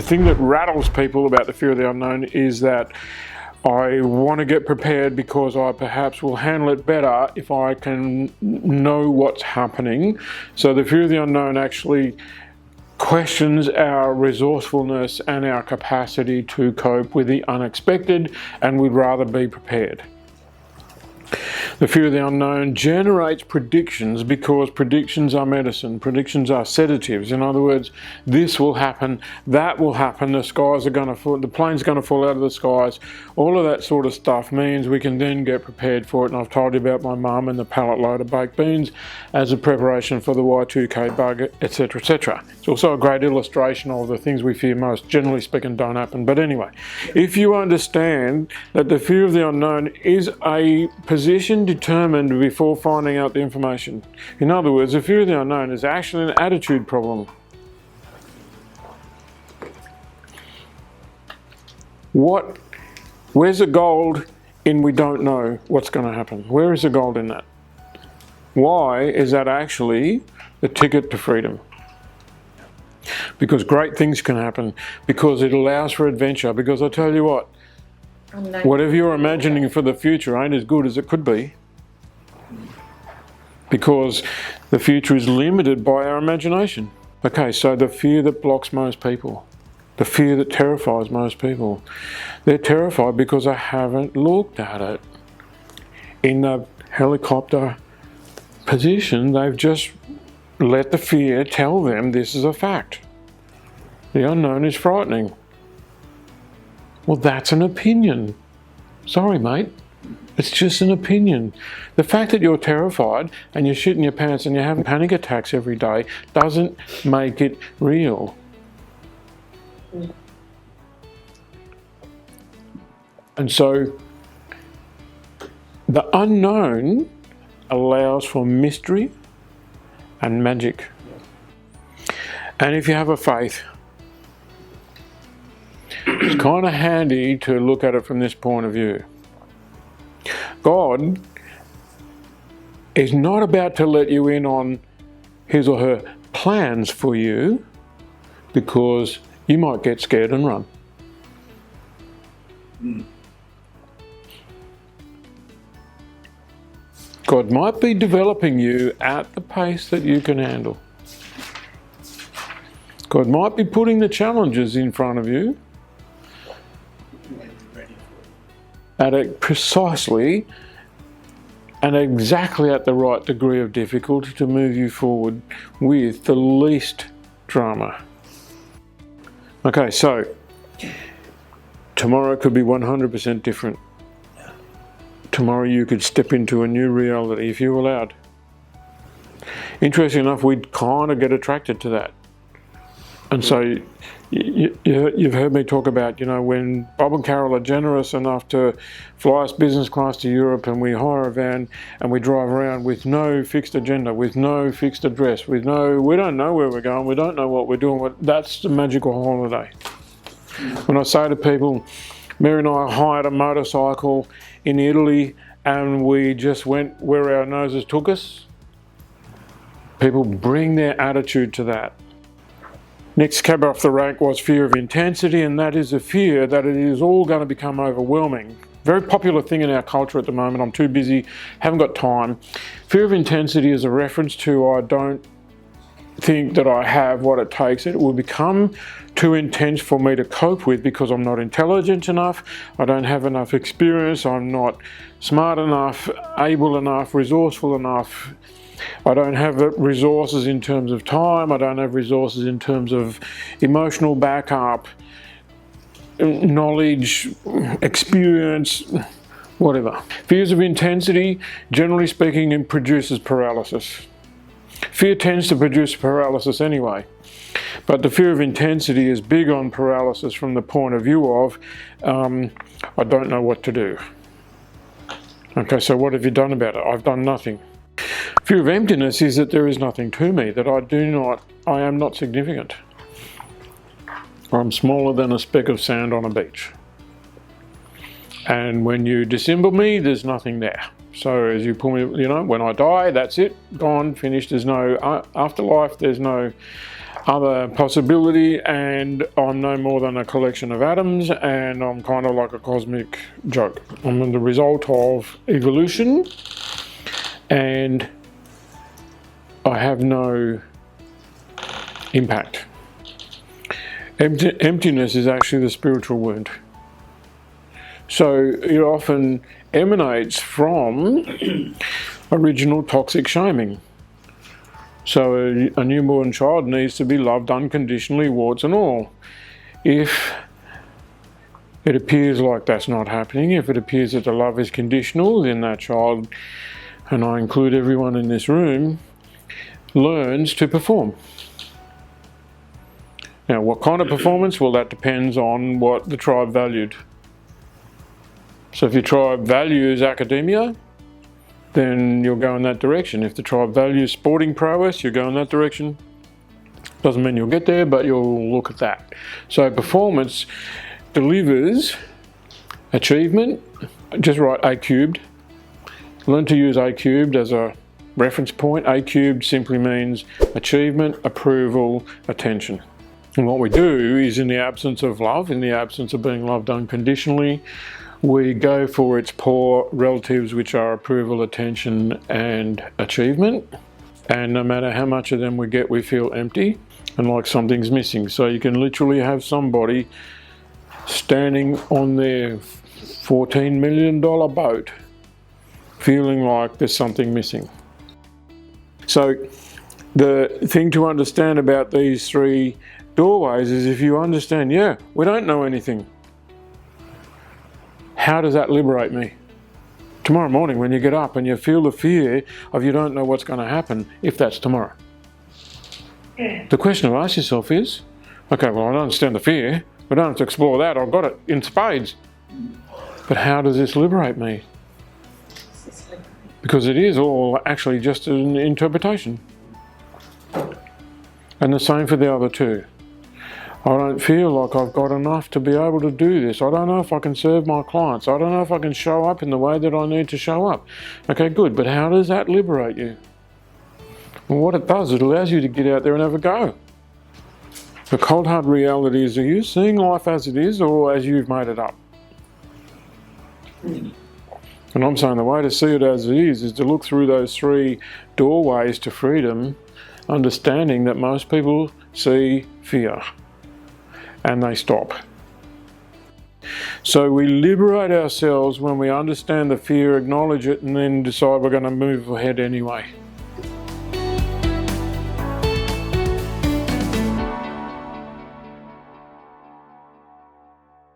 thing that rattles people about the fear of the unknown is that I want to get prepared because I perhaps will handle it better if I can know what's happening. So the fear of the unknown actually questions our resourcefulness and our capacity to cope with the unexpected, and we'd rather be prepared. The fear of the unknown generates predictions because predictions are medicine, predictions are sedatives. In other words, this will happen, that will happen, the skies are going to fall, the plane's going to fall out of the skies. All of that sort of stuff means we can then get prepared for it. And I've told you about my mum and the pallet load of baked beans as a preparation for the Y2K bug, etc., etc. It's also a great illustration of the things we fear most, generally speaking, don't happen. But anyway, if you understand that the fear of the unknown is a position determined before finding out the information. In other words, the fear of the unknown is actually an attitude problem. Where's the gold in we don't know what's going to happen? Where is the gold in that? Why is that actually the ticket to freedom? Because great things can happen, because it allows for adventure, because I tell you what, whatever you're imagining for the future ain't as good as it could be, because the future is limited by our imagination. Okay, so the fear that blocks most people, the fear that terrifies most people, they're terrified because they haven't looked at it. In the helicopter position, they've just let the fear tell them this is a fact. The unknown is frightening. Well, that's an opinion. Sorry, mate. It's just an opinion. The fact that you're terrified and you're shitting your pants and you're having panic attacks every day doesn't make it real. And so the unknown allows for mystery and magic. And if you have a faith, it's kind of handy to look at it from this point of view. God is not about to let you in on his or her plans for you, because you might get scared and run. God might be developing you at the pace that you can handle. God might be putting the challenges in front of you precisely and exactly at the right degree of difficulty to move you forward with the least drama. Okay, so tomorrow could be 100% different. Tomorrow you could step into a new reality if you allowed. Interesting enough, we'd kind of get attracted to that. And so you've heard me talk about, when Bob and Carol are generous enough to fly us business class to Europe, and we hire a van and we drive around with no fixed agenda, with no fixed address, we don't know where we're going, we don't know what we're doing. That's the magical holiday. When I say to people, Mary and I hired a motorcycle in Italy and we just went where our noses took us, people bring their attitude to that. Next cab off the rank was fear of intensity, and that is a fear that it is all going to become overwhelming. Very popular thing in our culture at the moment. I'm too busy, haven't got time. Fear of intensity is a reference to I don't think that I have what it takes. It will become too intense for me to cope with because I'm not intelligent enough, I don't have enough experience, I'm not smart enough, able enough, resourceful enough. I don't have resources in terms of time, I don't have resources in terms of emotional backup, knowledge, experience, whatever. Fears of intensity, generally speaking, it produces paralysis. Fear tends to produce paralysis anyway, but the fear of intensity is big on paralysis from the point of view of, I don't know what to do. Okay, so what have you done about it? I've done nothing. Fear of emptiness is that there is nothing to me, that I am not significant. I'm smaller than a speck of sand on a beach. And when you dissemble me, there's nothing there. So as you pull me, when I die, that's it, gone, finished. There's no afterlife, there's no other possibility, and I'm no more than a collection of atoms, and I'm kind of like a cosmic joke. I'm the result of evolution, and I have no impact. Emptiness is actually the spiritual wound. So it often emanates from original toxic shaming. So a newborn child needs to be loved unconditionally, warts and all. If it appears like that's not happening, if it appears that the love is conditional, then that child, and I include everyone in this room, learns to perform. Now, what kind of performance? Well, that depends on what the tribe valued. So if your tribe values academia, then you'll go in that direction. If the tribe values sporting prowess, you go in that direction. Doesn't mean you'll get there, but you'll look at that. So performance delivers achievement. Just write A cubed. Learn to use A cubed as a reference point. A cubed simply means achievement, approval, attention. And what we do is, in the absence of love, in the absence of being loved unconditionally, we go for its poor relatives, which are approval, attention, and achievement. And no matter how much of them we get, we feel empty and like something's missing. So you can literally have somebody standing on their $14 million boat feeling like there's something missing. So the thing to understand about these three doorways is, if you understand, yeah, we don't know anything. How does that liberate me? Tomorrow morning when you get up and you feel the fear of you don't know what's going to happen, if that's tomorrow. The question to ask yourself is, okay, well, I don't understand the fear. We don't have to explore that. I've got it in spades. But how does this liberate me? Because it is all actually just an interpretation. And the same for the other two. I don't feel like I've got enough to be able to do this. I don't know if I can serve my clients. I don't know if I can show up in the way that I need to show up. Okay, good, but how does that liberate you? Well, what it does, it allows you to get out there and have a go. The cold hard reality is, are you seeing life as it is or as you've made it up? And I'm saying the way to see it as it is to look through those three doorways to freedom, understanding that most people see fear. And they stop. So we liberate ourselves when we understand the fear, acknowledge it, and then decide we're going to move ahead anyway.